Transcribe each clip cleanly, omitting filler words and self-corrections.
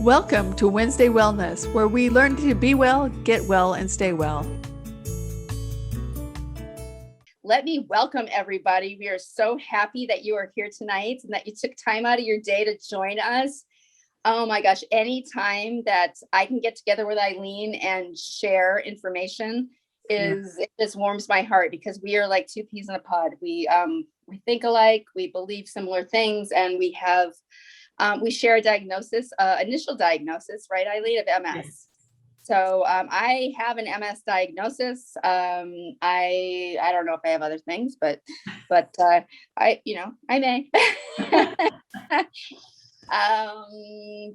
Welcome to Wednesday Wellness, where we learn to be well, get well, and stay well. Let me welcome everybody. We are so happy that you are here tonight and that you took time out of your day to join us. Oh my gosh, anytime that I can get together with Ilene and share information it just warms my heart, because we are like two peas in a pod. We think alike, we believe similar things, and we share a diagnosis, initial diagnosis, right, Ilene, of MS. Yes. So I have an MS diagnosis. I don't know if I have other things, but I may. Ilene,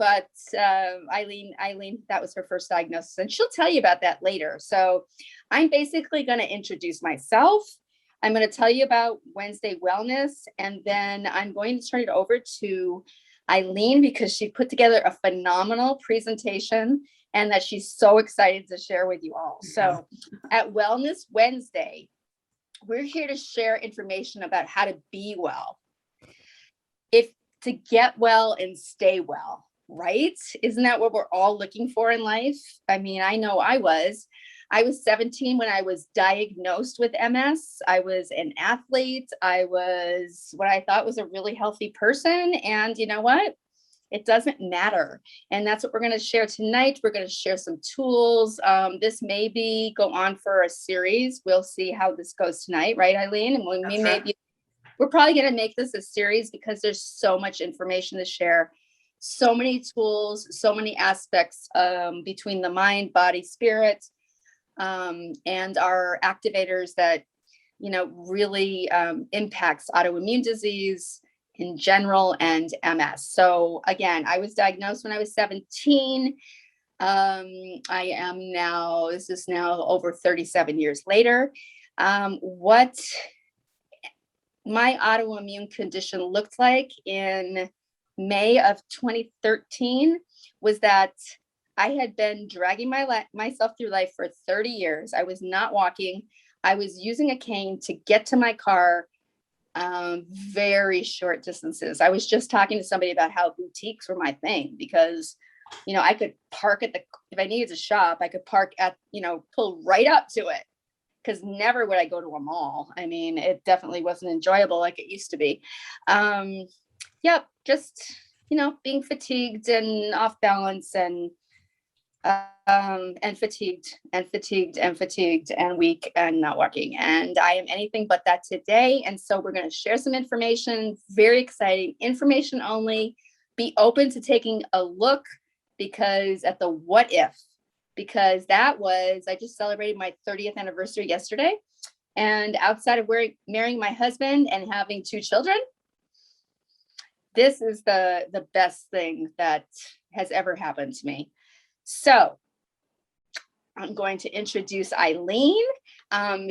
that was her first diagnosis, and she'll tell you about that later. So I'm basically going to introduce myself. I'm going to tell you about Wednesday Wellness, and then I'm going to turn it over to Ilene, because she put together a phenomenal presentation and that she's so excited to share with you all. So at Wellness Wednesday, we're here to share information about how to be well, to get well and stay well, right? Isn't that what we're all looking for in life? I mean, I know I was 17 when I was diagnosed with MS. I was an athlete. I was what I thought was a really healthy person. And you know what? It doesn't matter. And that's what we're going to share tonight. We're going to share some tools. This may go on for a series. We'll see how this goes tonight, right, Ilene? And we're probably going to make this a series because there's so much information to share, so many tools, so many aspects between the mind, body, spirit, and our activators that, really impacts autoimmune disease in general and MS. So again, I was diagnosed when I was 17. This is now over 37 years later. What my autoimmune condition looked like in May of 2013 was that I had been dragging myself through life for 30 years. I was not walking. I was using a cane to get to my car, very short distances. I was just talking to somebody about how boutiques were my thing, because, I could park if I needed to shop, I could park pull right up to it, because never would I go to a mall. I mean, it definitely wasn't enjoyable like it used to be. Just, being fatigued and off balance and fatigued and weak and not working. And I am anything but that today. And so we're going to share some information, very exciting information only. Be open to taking a look at the what if, because I just celebrated my 30th anniversary yesterday. And outside of marrying my husband and having 2 children, this is the best thing that has ever happened to me. So I'm going to introduce Ilene.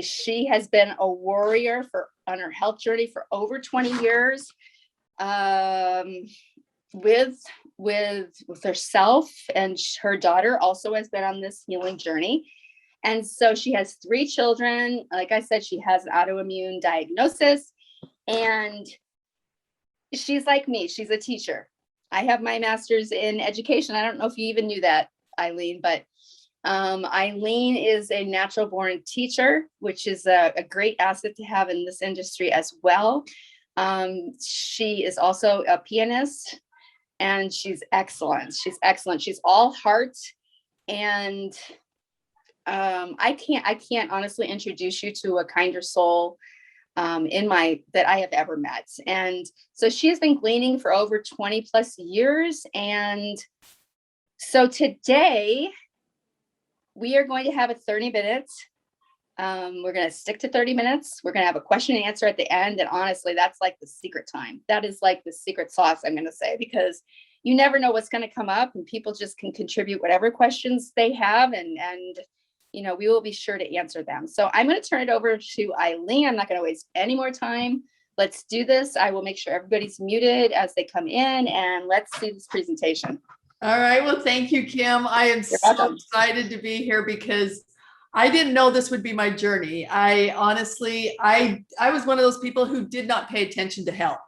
She has been a warrior on her health journey for over 20 years, with herself, and her daughter also has been on this healing journey. And so she has 3 children. Like I said, she has an autoimmune diagnosis, and she's like me. She's a teacher. I have my master's in education. I don't know if you even knew that, Ilene, but Ilene is a natural born teacher, which is a great asset to have in this industry as well. She is also a pianist, and she's excellent. She's all heart. And I can't honestly introduce you to a kinder soul that I have ever met. And so she has been gleaning for over 20 plus years. And so today we are going to have 30 minutes. We're going to stick to 30 minutes. We're going to have a question and answer at the end. And honestly, that's like the secret time. That is like the secret sauce, I'm going to say, because you never know what's going to come up, and people just can contribute whatever questions they have. And we will be sure to answer them. So I'm going to turn it over to Ilene. I'm not going to waste any more time. Let's do this. I will make sure everybody's muted as they come in, and let's see this presentation. All right. Well, thank you, Kim. I am so excited to be here because I didn't know this would be my journey. I honestly, I was one of those people who did not pay attention to health.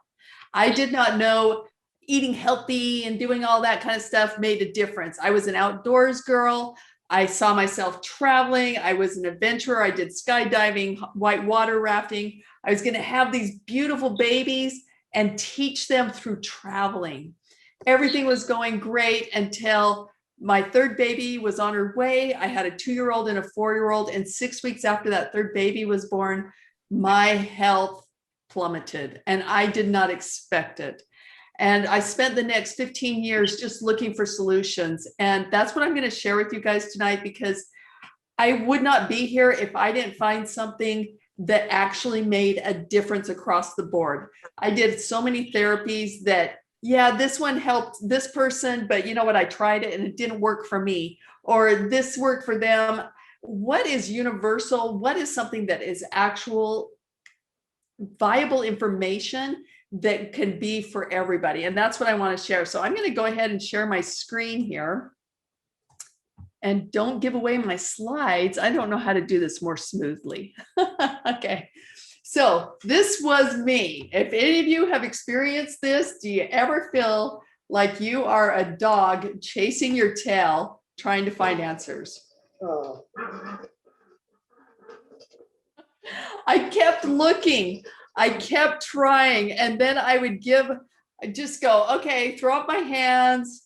I did not know eating healthy and doing all that kind of stuff made a difference. I was an outdoors girl. I saw myself traveling. I was an adventurer. I did skydiving, white water rafting. I was going to have these beautiful babies and teach them through traveling. Everything was going great until my third baby was on her way. I had a 2-year-old and a 4-year-old. And 6 weeks after that third baby was born, my health plummeted and I did not expect it. And I spent the next 15 years just looking for solutions. And that's what I'm going to share with you guys tonight, because I would not be here if I didn't find something that actually made a difference across the board. I did so many therapies that, yeah, this one helped this person, but you know what? I tried it and it didn't work for me, or this worked for them. What is universal? What is something that is actual viable information that can be for everybody? And that's what I want to share. So I'm going to go ahead and share my screen here. And don't give away my slides. I don't know how to do this more smoothly. Okay. So this was me. If any of you have experienced this, do you ever feel like you are a dog chasing your tail, trying to find answers? Oh. I kept looking. I kept trying. And then I would just go, okay, throw up my hands.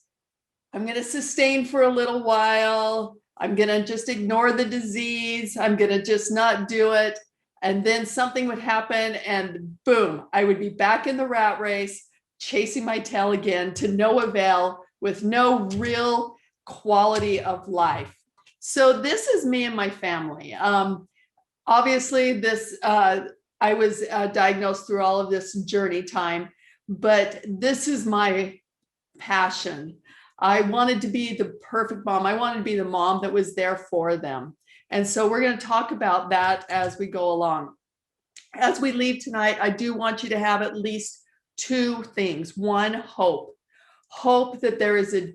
I'm going to sustain for a little while. I'm going to just ignore the disease. I'm going to just not do it. And then something would happen and boom, I would be back in the rat race, chasing my tail again to no avail, with no real quality of life. So this is me and my family. Obviously, I was diagnosed through all of this journey time, but this is my passion. I wanted to be the perfect mom. I wanted to be the mom that was there for them. And so we're going to talk about that as we go along. As we leave tonight, I do want you to have at least 2 things. One, hope. Hope that there is a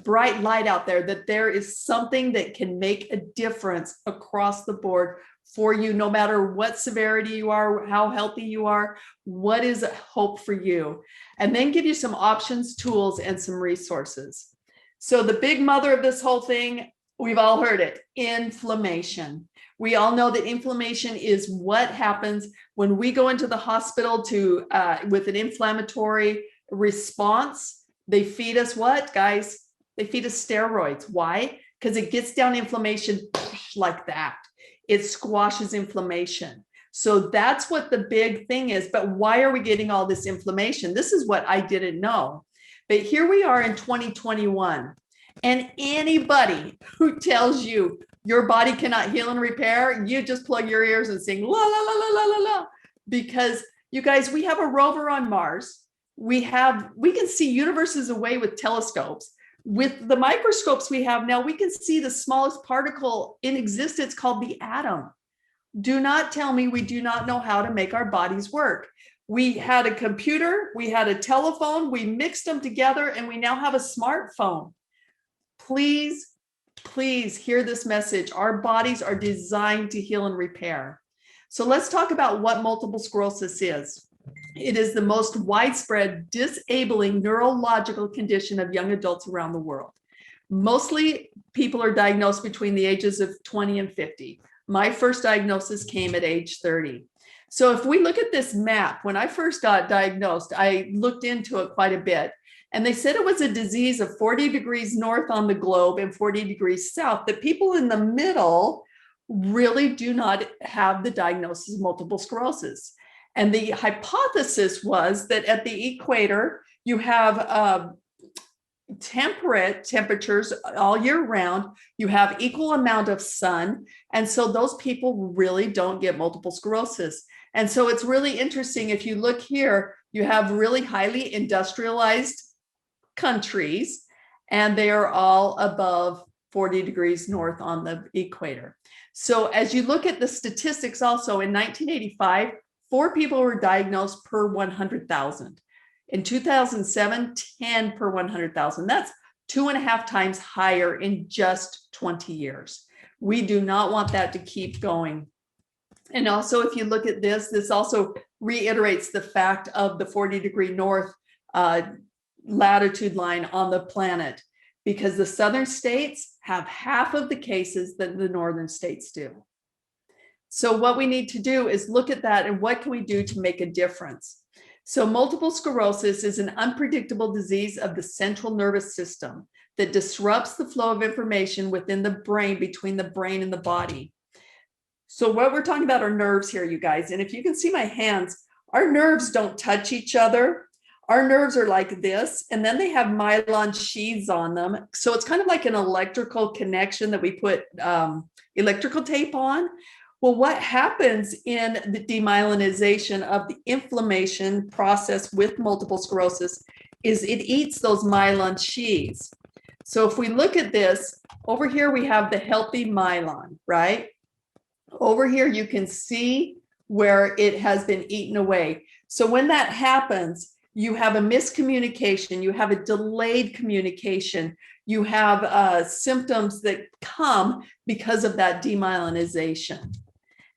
bright light out there, that there is something that can make a difference across the board for you, no matter what severity you are, how healthy you are. What is hope for you? And then give you some options, tools, and some resources. So the big mother of this whole thing, we've all heard it, inflammation. We all know that inflammation is what happens when we go into the hospital with an inflammatory response. They feed us what, guys? They feed us steroids. Why? Because it gets down inflammation like that. It squashes inflammation. So that's what the big thing is. But why are we getting all this inflammation? This is what I didn't know. But here we are in 2021. And anybody who tells you your body cannot heal and repair, you just plug your ears and sing la, la, la, la, la, la, la. Because you guys, we have a rover on Mars. We can see universes away with telescopes. With the microscopes we have now, we can see the smallest particle in existence called the atom. Do not tell me we do not know how to make our bodies work. We had a computer, we had a telephone, we mixed them together, and we now have a smartphone. Please, please hear this message. Our bodies are designed to heal and repair. So let's talk about what multiple sclerosis is. It is the most widespread disabling neurological condition of young adults around the world. Mostly people are diagnosed between the ages of 20 and 50. My first diagnosis came at age 30. So if we look at this map, when I first got diagnosed, I looked into it quite a bit. And they said it was a disease of 40 degrees north on the globe and 40 degrees south. The people in the middle really do not have the diagnosis of multiple sclerosis. And the hypothesis was that at the equator, you have temperate temperatures all year round. You have equal amount of sun. And so those people really don't get multiple sclerosis. And so it's really interesting. If you look here, you have really highly industrialized countries, and they are all above 40 degrees north on the equator. So as you look at the statistics also, in 1985, 4 people were diagnosed per 100,000. In 2007, 10 per 100,000. That's 2.5 times higher in just 20 years. We do not want that to keep going. And also, if you look at this also reiterates the fact of the 40 degree north latitude line on the planet, because the southern states have half of the cases that the northern states do. So what we need to do is look at that and what can we do to make a difference? So multiple sclerosis is an unpredictable disease of the central nervous system that disrupts the flow of information within the brain, between the brain and the body. So what we're talking about are nerves here, you guys. And if you can see my hands, our nerves don't touch each other. Our nerves are like this, and then they have myelin sheaths on them. So it's kind of like an electrical connection that we put electrical tape on. Well, what happens in the demyelinization of the inflammation process with multiple sclerosis is it eats those myelin sheaths. So if we look at this, over here we have the healthy myelin, right? Over here you can see where it has been eaten away. So when that happens, you have a miscommunication, you have a delayed communication, you have symptoms that come because of that demyelinization.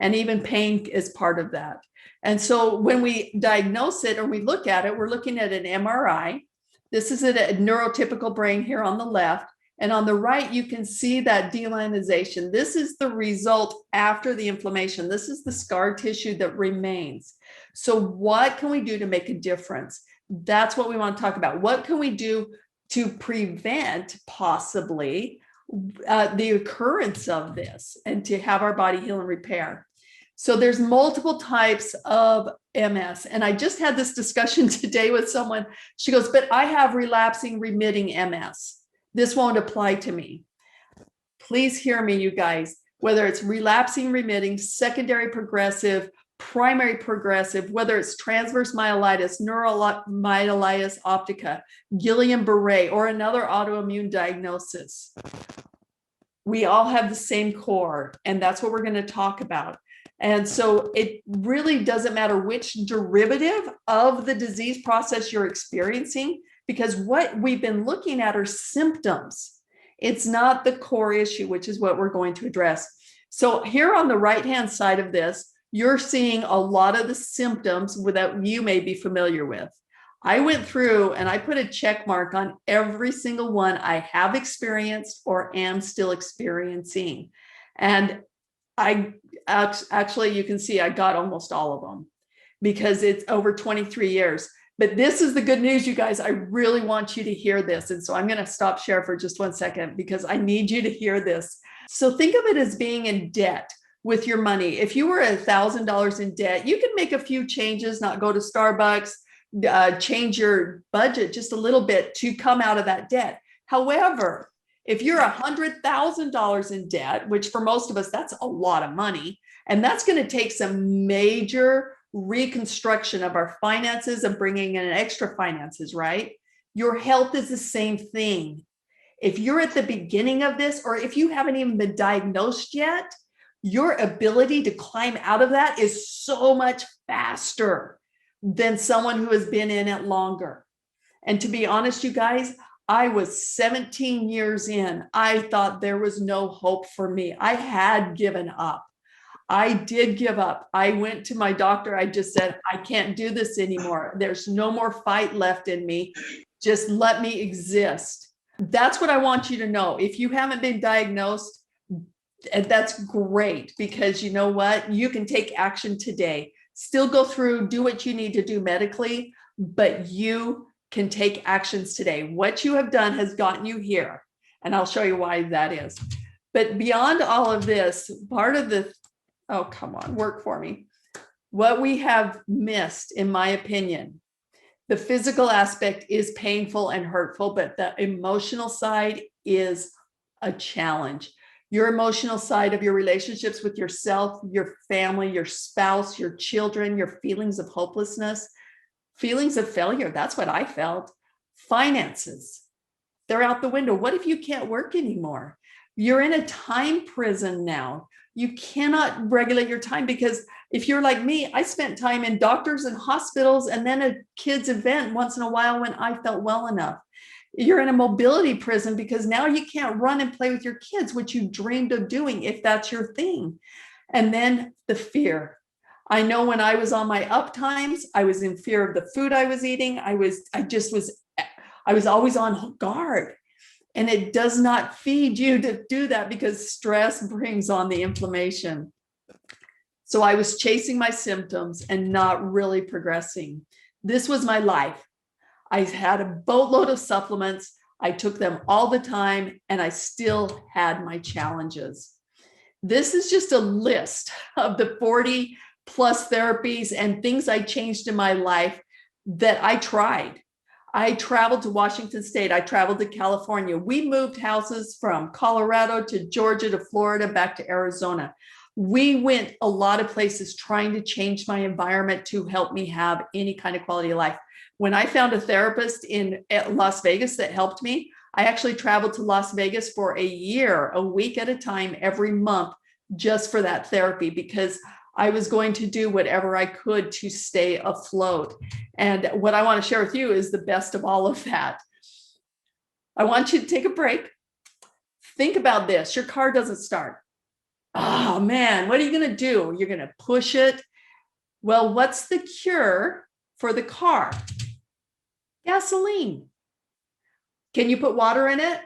And even pain is part of that. And so when we diagnose it or we look at it, we're looking at an MRI. This is a neurotypical brain here on the left. And on the right, you can see that demyelinization. This is the result after the inflammation. This is the scar tissue that remains. So what can we do to make a difference? That's what we want to talk about. What can we do to prevent possibly the occurrence of this and to have our body heal and repair? So there's multiple types of MS. And I just had this discussion today with someone. She goes, but I have relapsing remitting MS. This won't apply to me. Please hear me, you guys, whether it's relapsing remitting, secondary progressive, primary progressive, whether it's transverse myelitis, neuromyelitis optica, Guillain-Barré, or another autoimmune diagnosis. We all have the same core, and that's what we're going to talk about. And so it really doesn't matter which derivative of the disease process you're experiencing, because what we've been looking at are symptoms. It's not the core issue, which is what we're going to address. So here on the right-hand side of this, you're seeing a lot of the symptoms that you may be familiar with. I went through and I put a check mark on every single one I have experienced or am still experiencing. And I actually, you can see I got almost all of them because it's over 23 years. But this is the good news, you guys. I really want you to hear this. And so I'm going to stop share for just 1 second because I need you to hear this. So think of it as being in debt with your money. If you were $1,000 in debt, you can make a few changes, not go to Starbucks, change your budget just a little bit to come out of that debt. However, if you're $100,000 in debt, which for most of us, that's a lot of money, and that's going to take some major reconstruction of our finances and bringing in extra finances, right? Your health is the same thing. If you're at the beginning of this, or if you haven't even been diagnosed yet, your ability to climb out of that is so much faster than someone who has been in it longer. And to be honest, you guys, I was 17 years in. I thought there was no hope for me. I had given up. I did give up. I went to my doctor. I just said, I can't do this anymore. There's no more fight left in me. Just let me exist. That's what I want you to know. If you haven't been diagnosed, that's great, because you know what? You can take action today. Still go through, do what you need to do medically, but you can take actions today. What you have done has gotten you here, and I'll show you why that is. But beyond all of this, part of the, oh, come on, work for me. What we have missed, in my opinion, the physical aspect is painful and hurtful, but the emotional side is a challenge. Your emotional side of your relationships with yourself, your family, your spouse, your children, your feelings of hopelessness, feelings of failure. That's what I felt. Finances, they're out the window. What if you can't work anymore? You're in a time prison now. You cannot regulate your time, because if you're like me, I spent time in doctors and hospitals and then a kid's event once in a while when I felt well enough. You're in a mobility prison because now you can't run and play with your kids, which you dreamed of doing if that's your thing. And then the fear. I know when I was on my up times, I was in fear of the food I was eating. I I was always on guard. And it does not feed you to do that because stress brings on the inflammation. So I was chasing my symptoms and not really progressing. This was my life. I had a boatload of supplements. I took them all the time, and I still had my challenges. This is just a list of the 40 plus therapies and things I changed in my life that I tried. I traveled to Washington State. I traveled to California. We moved houses from Colorado to Georgia to Florida, back to Arizona. We went a lot of places trying to change my environment to help me have any kind of quality of life. When I found a therapist in Las Vegas that helped me, I actually traveled to Las Vegas for a year, a week at a time, every month, just for that therapy, because I was going to do whatever I could to stay afloat. And what I want to share with you is the best of all of that. I want you to take a break. Think about this. Your car doesn't start. Oh man, what are you going to do? You're going to push it. Well, what's the cure for the car? Gasoline. Can you put water in it?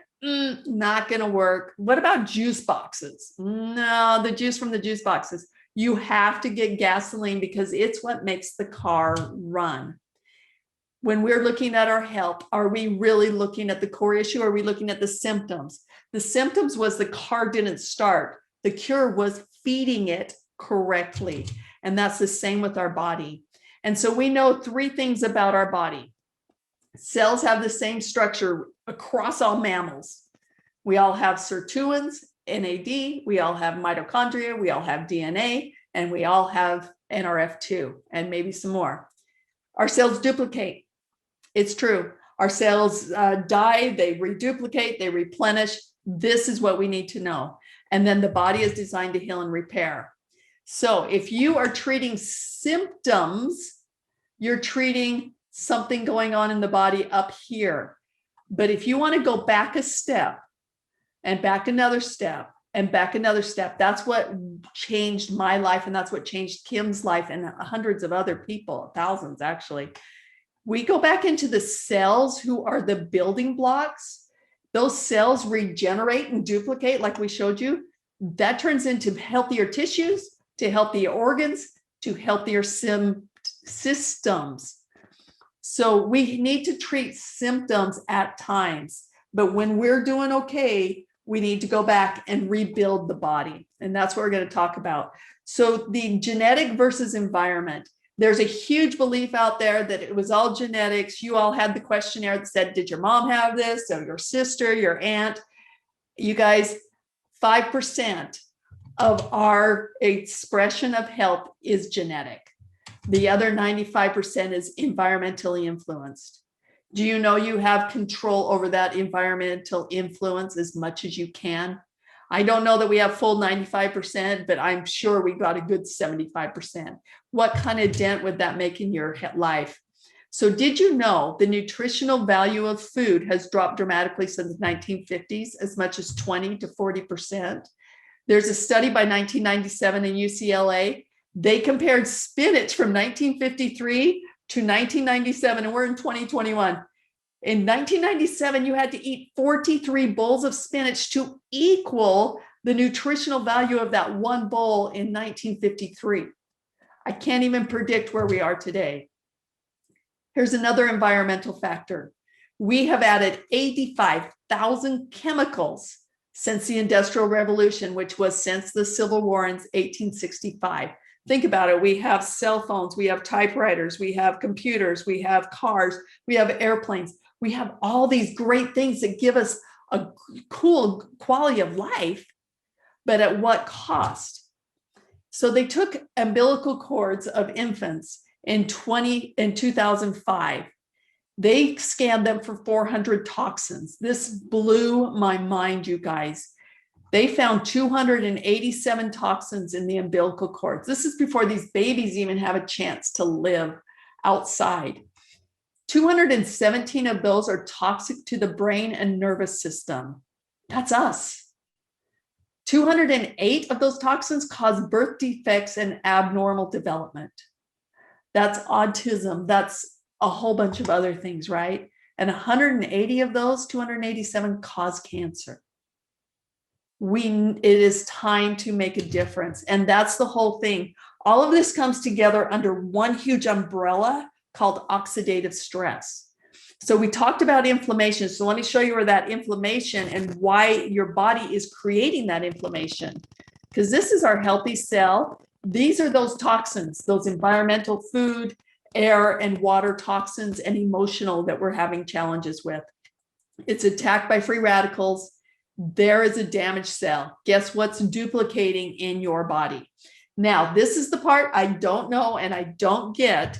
Not going to work. What about juice boxes? No, the juice from the juice boxes. You have to get gasoline because it's what makes the car run. When we're looking at our health, are we really looking at the core issue? Or are we looking at the symptoms? The symptoms was the car didn't start. The cure was feeding it correctly. And that's the same with our body. And so we know three things about our body. Cells have the same structure across all mammals. We all have sirtuins, NAD, we all have mitochondria, we all have DNA, and we all have NRF2, and maybe some more. Our cells duplicate. It's true. Our cells die, they reduplicate, they replenish. This is what we need to know. And then the body is designed to heal and repair. So if you are treating symptoms, you're treating something going on in the body up here. But if you want to go back a step and back another step and back another step, that's what changed my life. And that's what changed Kim's life and hundreds of other people, thousands actually. We go back into the cells who are the building blocks. Those cells regenerate and duplicate like we showed you. That turns into healthier tissues, to healthier organs, to healthier systems. So we need to treat symptoms at times, but when we're doing okay, we need to go back and rebuild the body. And that's what we're going to talk about. So the genetic versus environment, there's a huge belief out there that it was all genetics. You all had the questionnaire that said, did your mom have this? Or your sister, your aunt? You guys, 5% of our expression of health is genetic. The other 95% is environmentally influenced. Do you know you have control over that environmental influence as much as you can? I don't know that we have full 95%, but I'm sure we got a good 75%. What kind of dent would that make in your life? So did you know the nutritional value of food has dropped dramatically since the 1950s, as much as 20 to 40%? There's a study by 1997 in UCLA. They compared spinach from 1953 to 1997, and we're in 2021. In 1997, you had to eat 43 bowls of spinach to equal the nutritional value of that one bowl in 1953. I can't even predict where we are today. Here's another environmental factor. We have added 85,000 chemicals since the Industrial Revolution, which was since the Civil War in 1865. Think about it. We have cell phones, we have typewriters, we have computers, we have cars, we have airplanes. We have all these great things that give us a cool quality of life, but at what cost? So they took umbilical cords of infants in 2005. They scanned them for 400 toxins. This blew my mind, you guys. They found 287 toxins in the umbilical cords. This is before these babies even have a chance to live outside. 217 of those are toxic to the brain and nervous system. That's us. 208 of those toxins cause birth defects and abnormal development. That's autism. That's a whole bunch of other things, right? And 180 of those, 287, cause cancer. It is time to make a difference. And that's the whole thing. All of this comes together under one huge umbrella called oxidative stress. So we talked about inflammation. So let me show you where that inflammation and why your body is creating that inflammation. Because this is our healthy cell. These are those toxins, those environmental, food, air, and water toxins, and emotional that we're having challenges with. It's attacked by free radicals. There is a damaged cell. Guess what's duplicating in your body? Now, this is the part I don't know and I don't get,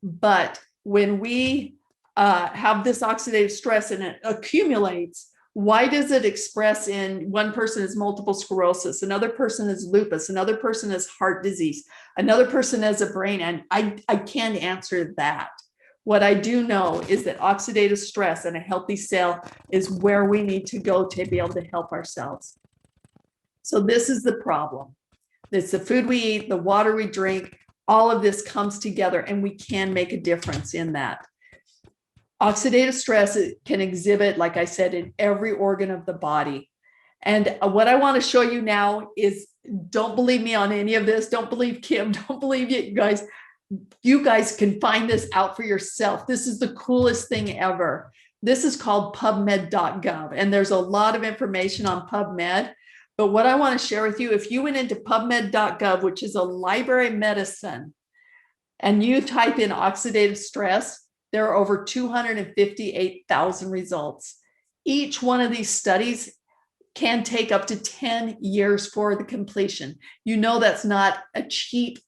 but when we have this oxidative stress and it accumulates, why does it express in one person as multiple sclerosis, another person as lupus, another person as heart disease, another person as a brain? And I can't answer that. What I do know is that oxidative stress and a healthy cell is where we need to go to be able to help ourselves. So this is the problem. It's the food we eat, the water we drink, all of this comes together and we can make a difference in that. Oxidative stress can exhibit, like I said, in every organ of the body. And what I want to show you now is, don't believe me on any of this. Don't believe Kim. Don't believe you guys. You guys can find this out for yourself. This is the coolest thing ever. This is called PubMed.gov. And there's a lot of information on PubMed. But what I want to share with you, if you went into PubMed.gov, which is a library of medicine, and you type in oxidative stress, there are over 258,000 results. Each one of these studies can take up to 10 years for the completion. You know, that's not a cheap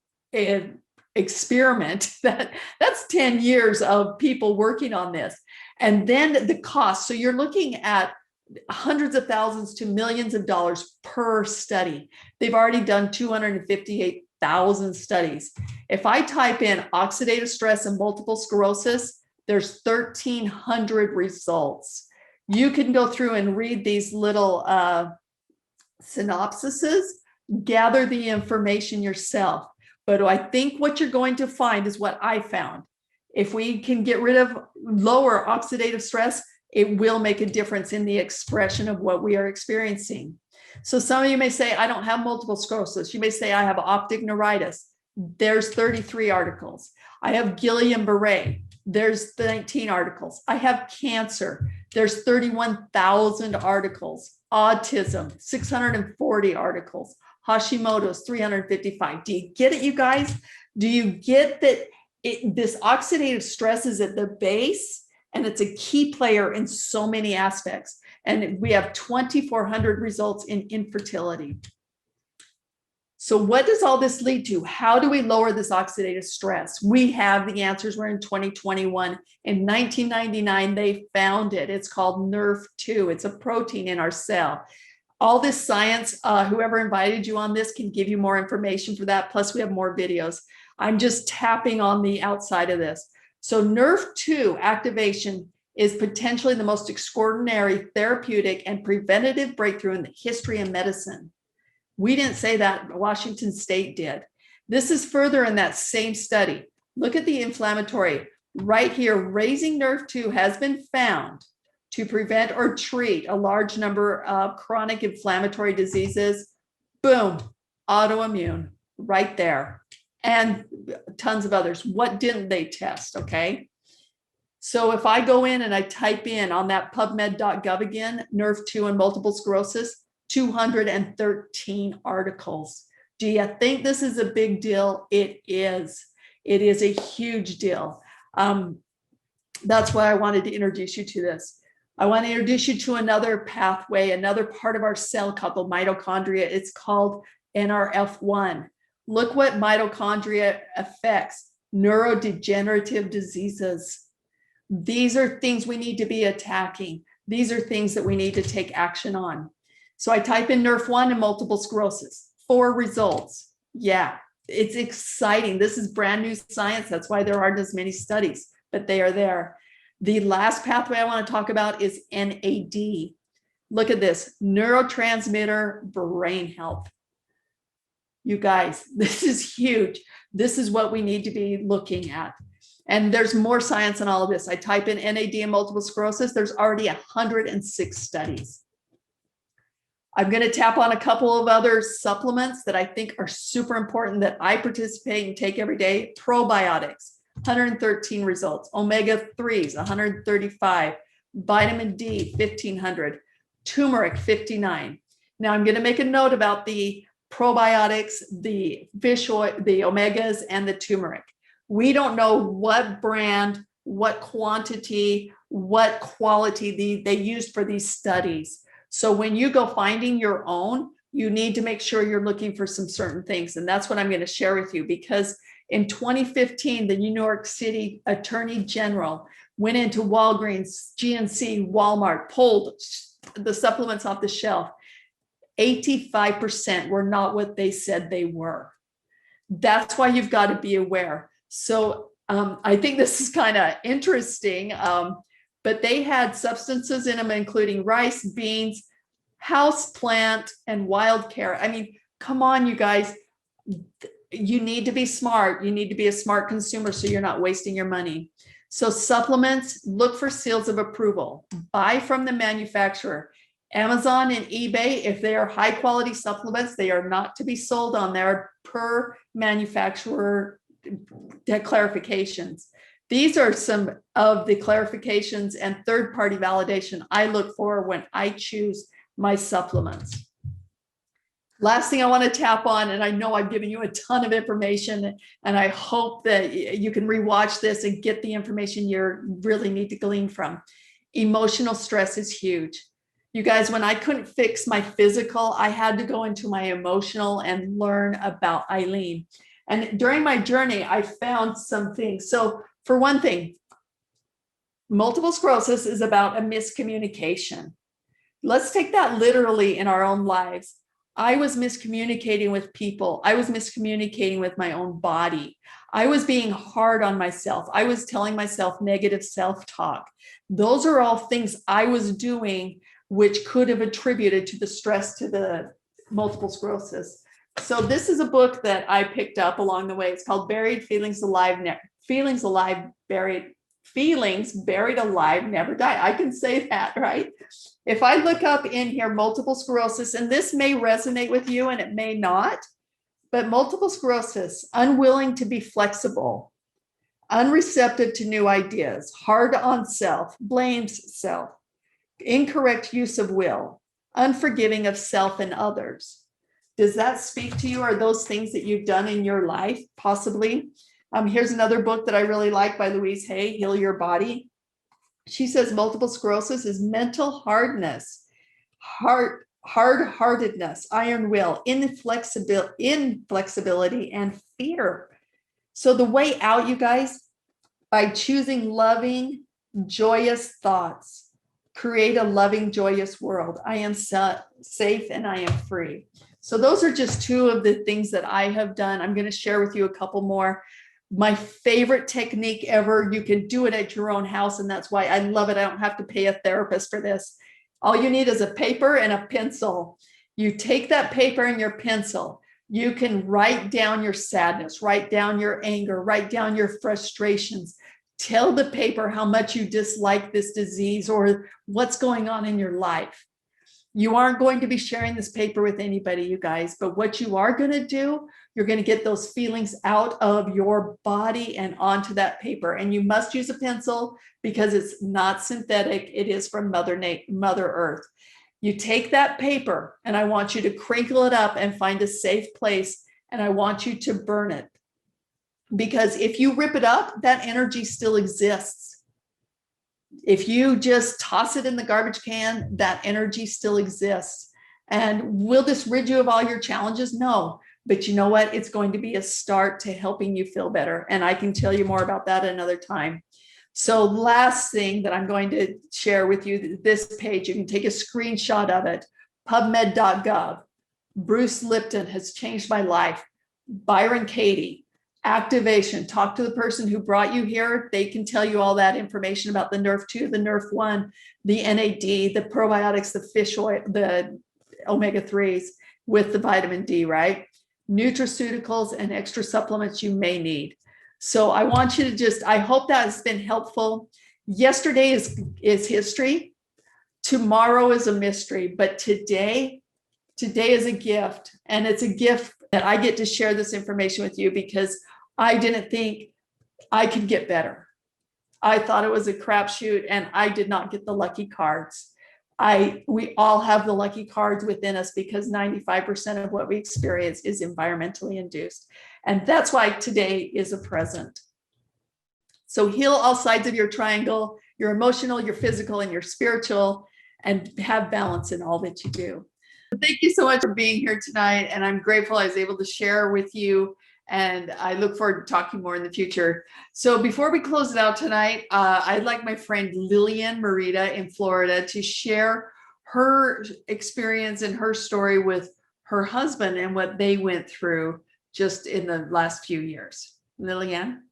experiment. That's 10 years of people working on this. And then the cost. So you're looking at hundreds of thousands to millions of dollars per study. They've already done 258,000 studies. If I type in oxidative stress and multiple sclerosis, there's 1,300 results. You can go through and read these little synopsises, gather the information yourself. But I think what you're going to find is what I found. If we can get rid of lower oxidative stress, it will make a difference in the expression of what we are experiencing. So some of you may say, I don't have multiple sclerosis. You may say, I have optic neuritis. There's 33 articles. I have Guillain-Barré. There's 19 articles. I have cancer. There's 31,000 articles. Autism, 640 articles. Hashimoto's 355. Do you get it, you guys? Do you get that this oxidative stress is at the base and it's a key player in so many aspects? And we have 2,400 results in infertility. So what does all this lead to? How do we lower this oxidative stress? We have the answers. We're in 2021. In 1999, they found it. It's called NRF2. It's a protein in our cell. All this science, whoever invited you on this can give you more information for that. Plus, we have more videos. I'm just tapping on the outside of this. So NRF2 activation is potentially the most extraordinary therapeutic and preventative breakthrough in the history of medicine. We didn't say that, Washington State did. This is further in that same study. Look at the inflammatory. Right here, raising NRF2 has been found to prevent or treat a large number of chronic inflammatory diseases. Boom, autoimmune, right there. And tons of others. What didn't they test, okay? So if I go in and I type in on that PubMed.gov again, NRF2 and multiple sclerosis, 213 articles. Do you think this is a big deal? It is. It is a huge deal. That's why I wanted to introduce you to this. I want to introduce you to another pathway, another part of our cell called mitochondria. It's called NRF1. Look what mitochondria affects: neurodegenerative diseases. These are things we need to be attacking. These are things that we need to take action on. So I type in NRF1 and multiple sclerosis, 4 results. Yeah, it's exciting. This is brand new science. That's why there aren't as many studies, but they are there. The last pathway I want to talk about is NAD. Look at this, neurotransmitter brain health. You guys, this is huge. This is what we need to be looking at. And there's more science in all of this. I type in NAD and multiple sclerosis, there's already 106 studies. I'm going to tap on a couple of other supplements that I think are super important that I participate and take every day. Probiotics, 113 results. Omega-3s, 135. Vitamin D, 1,500. Turmeric, 59. Now I'm going to make a note about the probiotics, the fish oil, the omegas, and the turmeric. We don't know what brand, what quantity, what quality they used for these studies. So when you go finding your own, you need to make sure you're looking for some certain things. And that's what I'm going to share with you, because in 2015, the New York City Attorney General went into Walgreens, GNC, Walmart, pulled the supplements off the shelf. 85% were not what they said they were. That's why you've got to be aware. So I think this is kind of interesting. But they had substances in them, including rice, beans, house plant, and wild carrot. I mean, come on, you guys. You need to be smart. You need to be a smart consumer so you're not wasting your money. So supplements, look for seals of approval. Buy from the manufacturer. Amazon and eBay, if they are high quality supplements, they are not to be sold on there per manufacturer clarifications. These are some of the clarifications and third-party validation I look for when I choose my supplements. Last thing I want to tap on, and I know I've given you a ton of information, and I hope that you can rewatch this and get the information you really need to glean from. Emotional stress is huge. You guys, when I couldn't fix my physical, I had to go into my emotional and learn about ilene. And during my journey, I found some things. So for one thing, multiple sclerosis is about a miscommunication. Let's take that literally in our own lives. I was miscommunicating with people. I was miscommunicating with my own body. I was being hard on myself. I was telling myself negative self-talk. Those are all things I was doing which could have attributed to the stress to the multiple sclerosis. So this is a book that I picked up along the way. It's called Buried Feelings Alive, Feelings Buried Alive Never Die. I can say that, right? If I look up in here multiple sclerosis, and this may resonate with you and it may not, but multiple sclerosis, unwilling to be flexible, unreceptive to new ideas, hard on self, blames self, incorrect use of will, unforgiving of self and others. Does that speak to you? Are those things that you've done in your life, possibly? Here's another book that I really like by Louise Hay, Heal Your Body. She says multiple sclerosis is mental hardness, hard-heartedness, iron will, inflexibility, and fear. So the way out, you guys, by choosing loving, joyous thoughts, create a loving, joyous world. I am safe and I am free. So those are just two of the things that I have done. I'm going to share with you a couple more. My favorite technique ever, you can do it at your own house, and that's why I love it. I don't have to pay a therapist for this. All you need is a paper and a pencil. You take that paper and your pencil. You can write down your sadness, write down your anger, write down your frustrations. Tell the paper how much you dislike this disease or what's going on in your life. You aren't going to be sharing this paper with anybody, you guys, but what you are going to do, you're going to get those feelings out of your body and onto that paper. And you must use a pencil because it's not synthetic. It is from Mother Earth. You take that paper and I want you to crinkle it up and find a safe place. And I want you to burn it. Because if you rip it up, that energy still exists. If you just toss it in the garbage can, that energy still exists. And will this rid you of all your challenges? No. But you know what? It's going to be a start to helping you feel better. And I can tell you more about that another time. So last thing that I'm going to share with you, this page, you can take a screenshot of it, pubmed.gov. Bruce Lipton has changed my life. Byron Katie. Activation, talk to the person who brought you here. They can tell you all that information about the NRF2, the NRF1, the NAD, the probiotics, the fish oil, the omega-3s with the vitamin D, right? Nutraceuticals and extra supplements you may need. So I want you to just, I hope that has been helpful. Yesterday is history. Tomorrow is a mystery, but today is a gift. And it's a gift that I get to share this information with you because I didn't think I could get better. I thought it was a crapshoot and I did not get the lucky cards. We all have the lucky cards within us because 95% of what we experience is environmentally induced. And that's why today is a present. So heal all sides of your triangle, your emotional, your physical, and your spiritual, and have balance in all that you do. Thank you so much for being here tonight. And I'm grateful I was able to share with you. And I look forward to talking more in the future. So before we close it out tonight, I'd like my friend Lillian Marita in Florida to share her experience and her story with her husband and what they went through just in the last few years. Lillian?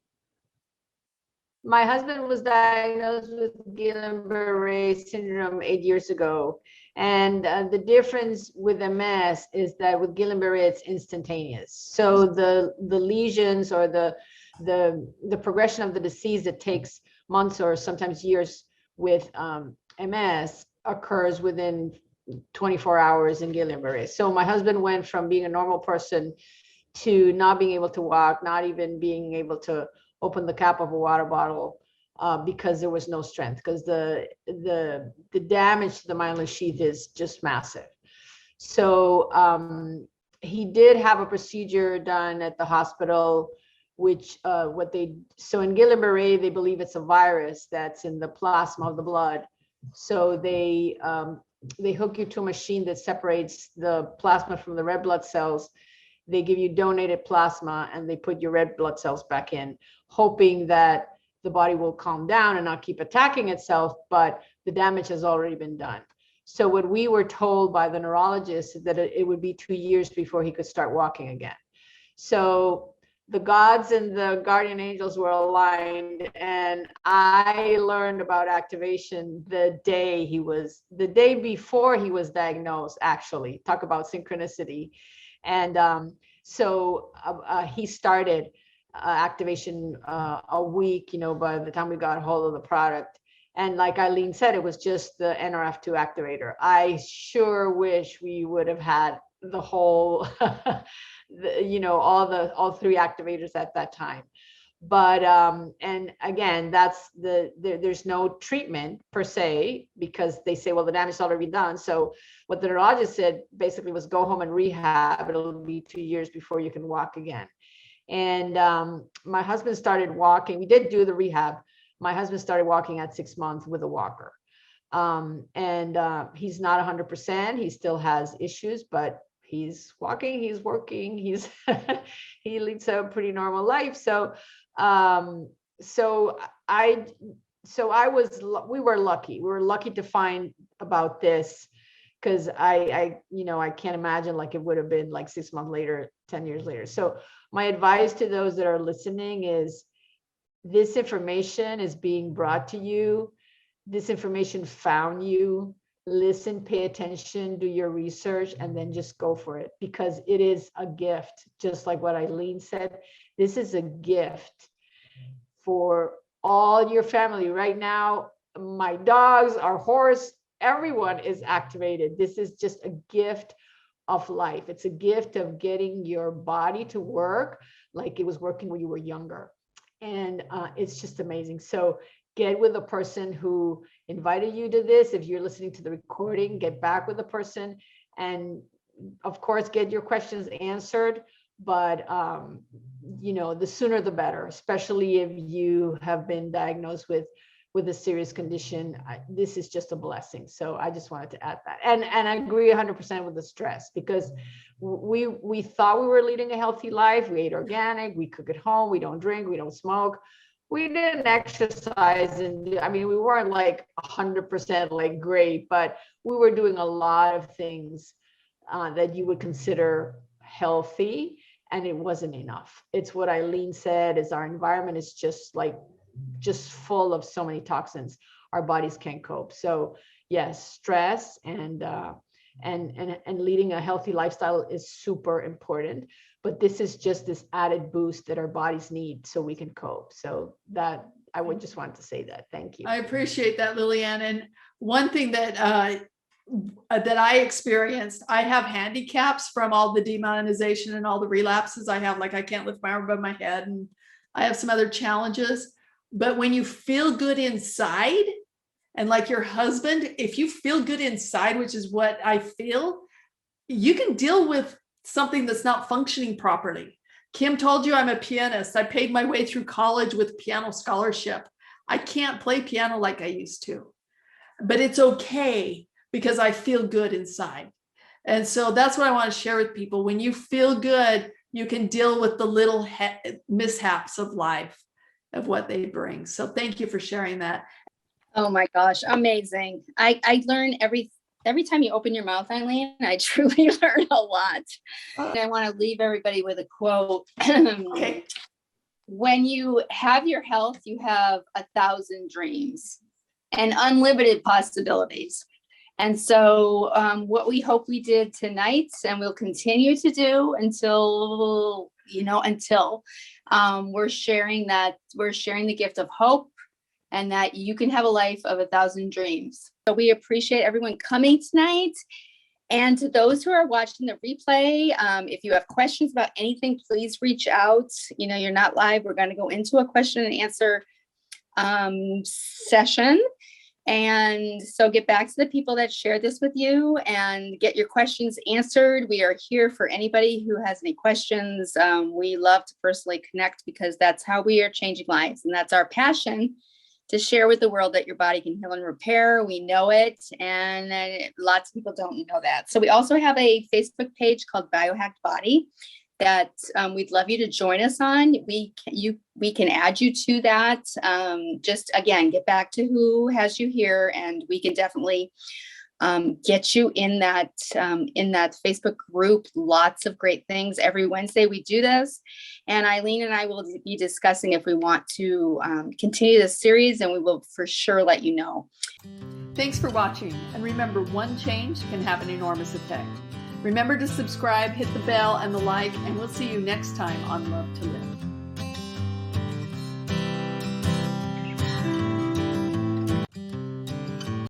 My husband was diagnosed with Guillain-Barré syndrome 8 years ago. And the difference with MS is that with Guillain-Barré, it's instantaneous. So the lesions or the progression of the disease that takes months or sometimes years with MS occurs within 24 hours in Guillain-Barré. So my husband went from being a normal person to not being able to walk, not even being able to open the cap of a water bottle because there was no strength, because the damage to the myelin sheath is just massive. So he did have a procedure done at the hospital, which so in Guillain-Barré, they believe it's a virus that's in the plasma of the blood. So they hook you to a machine that separates the plasma from the red blood cells. They give you donated plasma and they put your red blood cells back in, hoping that the body will calm down and not keep attacking itself, but the damage has already been done. So what we were told by the neurologist is that it would be 2 years before he could start walking again. So the gods and the guardian angels were aligned, and I learned about activation the day before he was diagnosed, actually. Talk about synchronicity. And so he started activation a week, by the time we got a hold of the product. And like Eileen said, it was just the NRF2 activator. I sure wish we would have had the whole, all three activators at that time. But and again, there's no treatment per se, because they say, well, the damage is already done. So what the neurologist said basically was, go home and rehab. It'll be 2 years before you can walk again. And my husband started walking. We did do the rehab. My husband started walking at 6 months with a walker. And he's not 100%. He still has issues, but he's walking, he's working, he leads a pretty normal life. So we were lucky. We were lucky to find about this, because I can't imagine like it would have been like 6 months later, 10 years later. So my advice to those that are listening is, this information is being brought to you. This information found you. Listen, pay attention, do your research, and then just go for it, because it is a gift. Just like what Eileen said, this is a gift for all your family. Right now, my dogs, our horse, everyone is activated. This is just a gift of life. It's a gift of getting your body to work like it was working when you were younger. And it's just amazing. So get with a person who invited you to this. If you're listening to the recording, get back with the person, and of course, get your questions answered. But the sooner the better, especially if you have been diagnosed with a serious condition. This is just a blessing. So I just wanted to add that. And I agree 100% with the stress, because we thought we were leading a healthy life. We ate organic, we cook at home, we don't drink, we don't smoke. We didn't exercise, and we weren't like 100% like great, but we were doing a lot of things that you would consider healthy, and it wasn't enough. It's what Eileen said, is our environment is just full of so many toxins. Our bodies can't cope. So yes, stress and and leading a healthy lifestyle is super important. But this is just this added boost that our bodies need so we can cope. So that I would just want to say that. Thank you. I appreciate that, Liliane. And one thing that that I experienced, I have handicaps from all the demonetization and all the relapses I have. Like I can't lift my arm above my head, and I have some other challenges. But when you feel good inside, and like your husband, if you feel good inside, which is what I feel, you can deal with something that's not functioning properly. Kim told you I'm a pianist. I paid my way through college with piano scholarship. I can't play piano like I used to, but it's okay because I feel good inside. And so that's what I want to share with people. When you feel good, you can deal with the little mishaps of life, of what they bring. So thank you for sharing that. Oh my gosh, amazing. I learn every time you open your mouth, Ilene, I truly learn a lot. And I want to leave everybody with a quote. Okay. When you have your health, you have 1,000 dreams and unlimited possibilities. And so what we hope we did tonight, and we'll continue to do until we're sharing the gift of hope, and that you can have a life of 1,000 dreams. So we appreciate everyone coming tonight. And to those who are watching the replay, if you have questions about anything, please reach out. You're not live. We're going to go into a question and answer session. And so get back to the people that shared this with you and get your questions answered. We are here for anybody who has any questions. We love to personally connect because that's how we are changing lives. And that's our passion, to share with the world that your body can heal and repair. We know it, and lots of people don't know that. So we also have a Facebook page called Biohacked Body that we'd love you to join us on. We can add you to that. Just again, get back to who has you here, and we can definitely get you in that Facebook group. Lots of great things. Every Wednesday we do this, and Ilene and I will be discussing if we want to continue this series, and we will for sure let you know. Thanks for watching, and remember, one change can have an enormous effect. Remember to subscribe, hit the bell and the like, and we'll see you next time on Love to Live.